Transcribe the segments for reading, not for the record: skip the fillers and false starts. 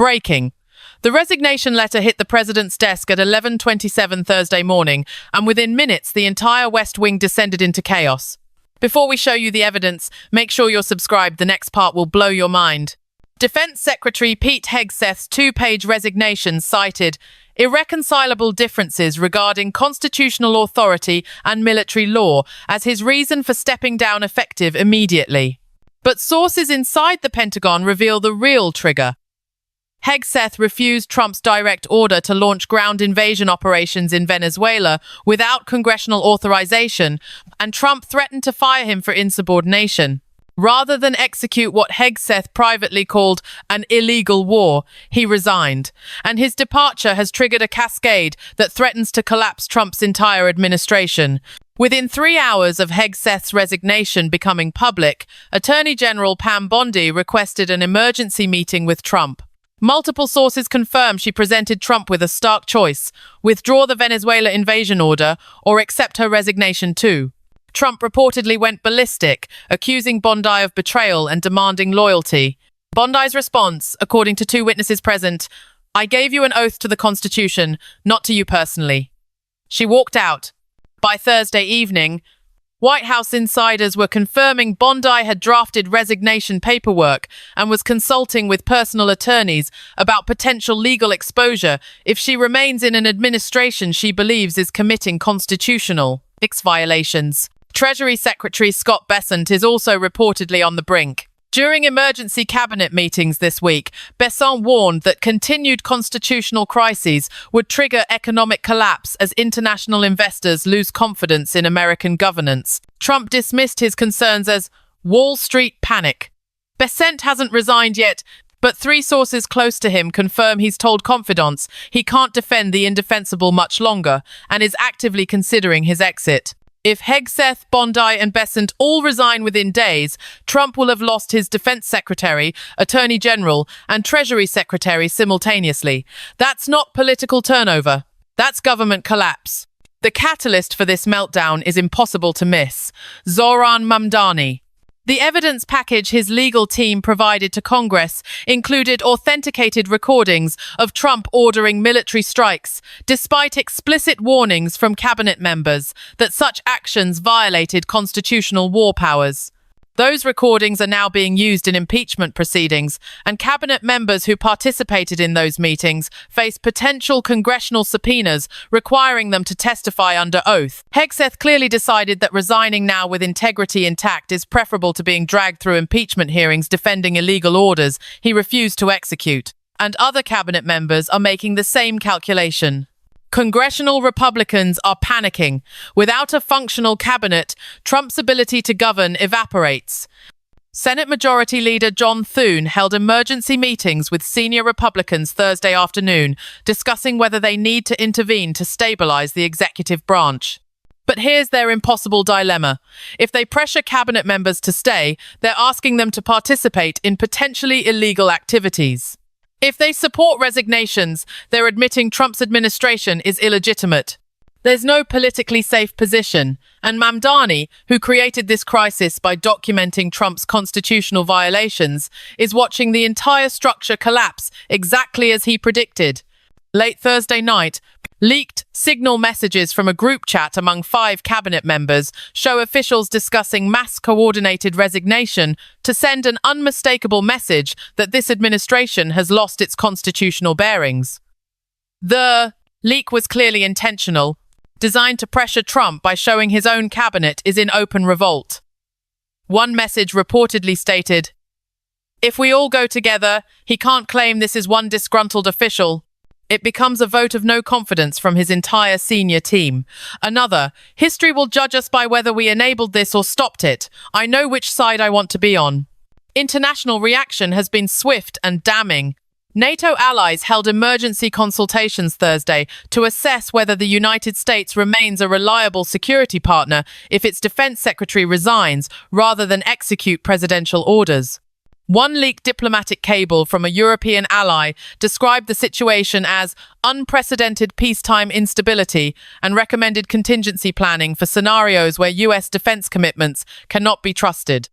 Breaking. The resignation letter hit the president's desk at 11:27 Thursday morning, and within minutes, the entire West Wing descended into chaos. Before we show you the evidence, make sure you're subscribed. The next part will blow your mind. Defense Secretary Pete Hegseth's two-page resignation cited irreconcilable differences regarding constitutional authority and military law as his reason for stepping down effective immediately. But sources inside the Pentagon reveal the real trigger. Hegseth refused Trump's direct order to launch ground invasion operations in Venezuela without congressional authorization, and Trump threatened to fire him for insubordination. Rather than execute what Hegseth privately called an illegal war, he resigned, and his departure has triggered a cascade that threatens to collapse Trump's entire administration. Within 3 hours of Hegseth's resignation becoming public, Attorney General Pam Bondi requested an emergency meeting with Trump. Multiple sources confirm she presented Trump with a stark choice: withdraw the Venezuela invasion order or accept her resignation too. Trump reportedly went ballistic, accusing Bondi of betrayal and demanding loyalty. Bondi's response, according to two witnesses present: "I gave you an oath to the Constitution, not to you personally." She walked out. By Thursday evening, White House insiders were confirming Bondi had drafted resignation paperwork and was consulting with personal attorneys about potential legal exposure if she remains in an administration she believes is committing constitutional violations. Treasury Secretary Scott Bessent is also reportedly on the brink. During emergency cabinet meetings this week, Bessent warned that continued constitutional crises would trigger economic collapse as international investors lose confidence in American governance. Trump dismissed his concerns as Wall Street panic. Bessent hasn't resigned yet, but 3 sources close to him confirm he's told confidants he can't defend the indefensible much longer and is actively considering his exit. If Hegseth, Bondi, and Bessent all resign within days, Trump will have lost his defense secretary, attorney general, and treasury secretary simultaneously. That's not political turnover. That's government collapse. The catalyst for this meltdown is impossible to miss: Zohran Mamdani. The evidence package his legal team provided to Congress included authenticated recordings of Trump ordering military strikes, despite explicit warnings from cabinet members that such actions violated constitutional war powers. Those recordings are now being used in impeachment proceedings, and cabinet members who participated in those meetings face potential congressional subpoenas requiring them to testify under oath. Hegseth clearly decided that resigning now with integrity intact is preferable to being dragged through impeachment hearings defending illegal orders he refused to execute. And other cabinet members are making the same calculation. Congressional Republicans are panicking. Without a functional cabinet, Trump's ability to govern evaporates. Senate Majority Leader John Thune held emergency meetings with senior Republicans Thursday afternoon, discussing whether they need to intervene to stabilize the executive branch. But here's their impossible dilemma. If they pressure cabinet members to stay, they're asking them to participate in potentially illegal activities. If they support resignations, they're admitting Trump's administration is illegitimate. There's no politically safe position, and Mamdani, who created this crisis by documenting Trump's constitutional violations, is watching the entire structure collapse exactly as he predicted. Late Thursday night, leaked signal messages from a group chat among 5 cabinet members show officials discussing mass-coordinated resignation to send an unmistakable message that this administration has lost its constitutional bearings. The leak was clearly intentional, designed to pressure Trump by showing his own cabinet is in open revolt. One message reportedly stated, "If we all go together, he can't claim this is one disgruntled official." It becomes a vote of no confidence from his entire senior team. Another, "History will judge us by whether we enabled this or stopped it. I know which side I want to be on." International reaction has been swift and damning. NATO allies held emergency consultations Thursday to assess whether the United States remains a reliable security partner if its defense secretary resigns rather than execute presidential orders. One leaked diplomatic cable from a European ally described the situation as unprecedented peacetime instability and recommended contingency planning for scenarios where US defense commitments cannot be trusted.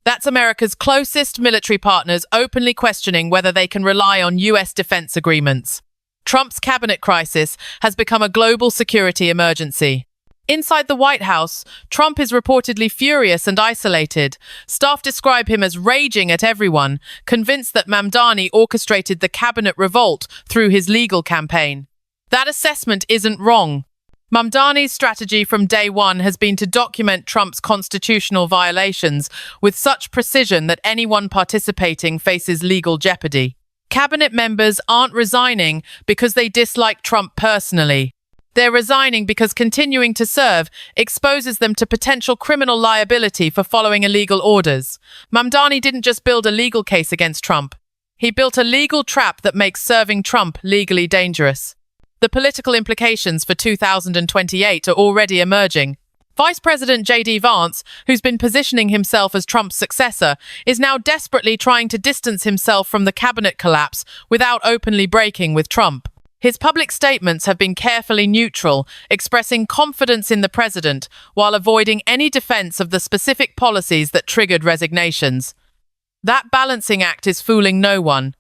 That's America's closest military partners openly questioning whether they can rely on US defense agreements. Trump's cabinet crisis has become a global security emergency. Inside the White House, Trump is reportedly furious and isolated. Staff describe him as raging at everyone, convinced that Mamdani orchestrated the cabinet revolt through his legal campaign. That assessment isn't wrong. Mamdani's strategy from day one has been to document Trump's constitutional violations with such precision that anyone participating faces legal jeopardy. Cabinet members aren't resigning because they dislike Trump personally. They're resigning because continuing to serve exposes them to potential criminal liability for following illegal orders. Mamdani didn't just build a legal case against Trump. He built a legal trap that makes serving Trump legally dangerous. The political implications for 2028 are already emerging. Vice President J.D. Vance, who's been positioning himself as Trump's successor, is now desperately trying to distance himself from the cabinet collapse without openly breaking with Trump. His public statements have been carefully neutral, expressing confidence in the president while avoiding any defense of the specific policies that triggered resignations. That balancing act is fooling no one.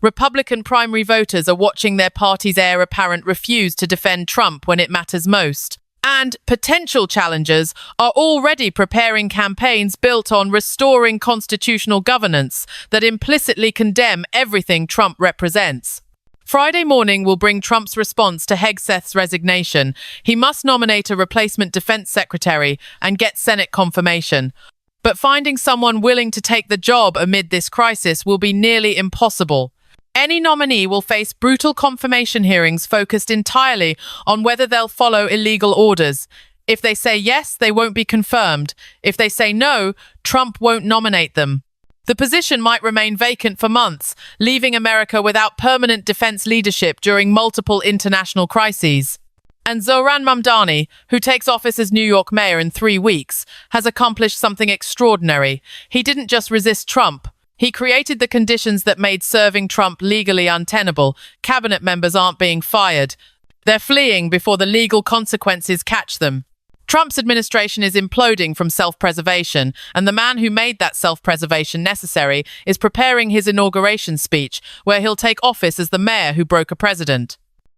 Republican primary voters are watching their party's heir apparent refuse to defend Trump when it matters most. And potential challengers are already preparing campaigns built on restoring constitutional governance that implicitly condemn everything Trump represents. Friday morning will bring Trump's response to Hegseth's resignation. He must nominate a replacement defense secretary and get Senate confirmation. But finding someone willing to take the job amid this crisis will be nearly impossible. Any nominee will face brutal confirmation hearings focused entirely on whether they'll follow illegal orders. If they say yes, they won't be confirmed. If they say no, Trump won't nominate them. The position might remain vacant for months, leaving America without permanent defense leadership during multiple international crises. And Zohran Mamdani, who takes office as New York mayor in 3 weeks, has accomplished something extraordinary. He didn't just resist Trump. He created the conditions that made serving Trump legally untenable. Cabinet members aren't being fired. They're fleeing before the legal consequences catch them. Trump's administration is imploding from self-preservation, and the man who made that self-preservation necessary is preparing his inauguration speech, where he'll take office as the mayor who broke a president.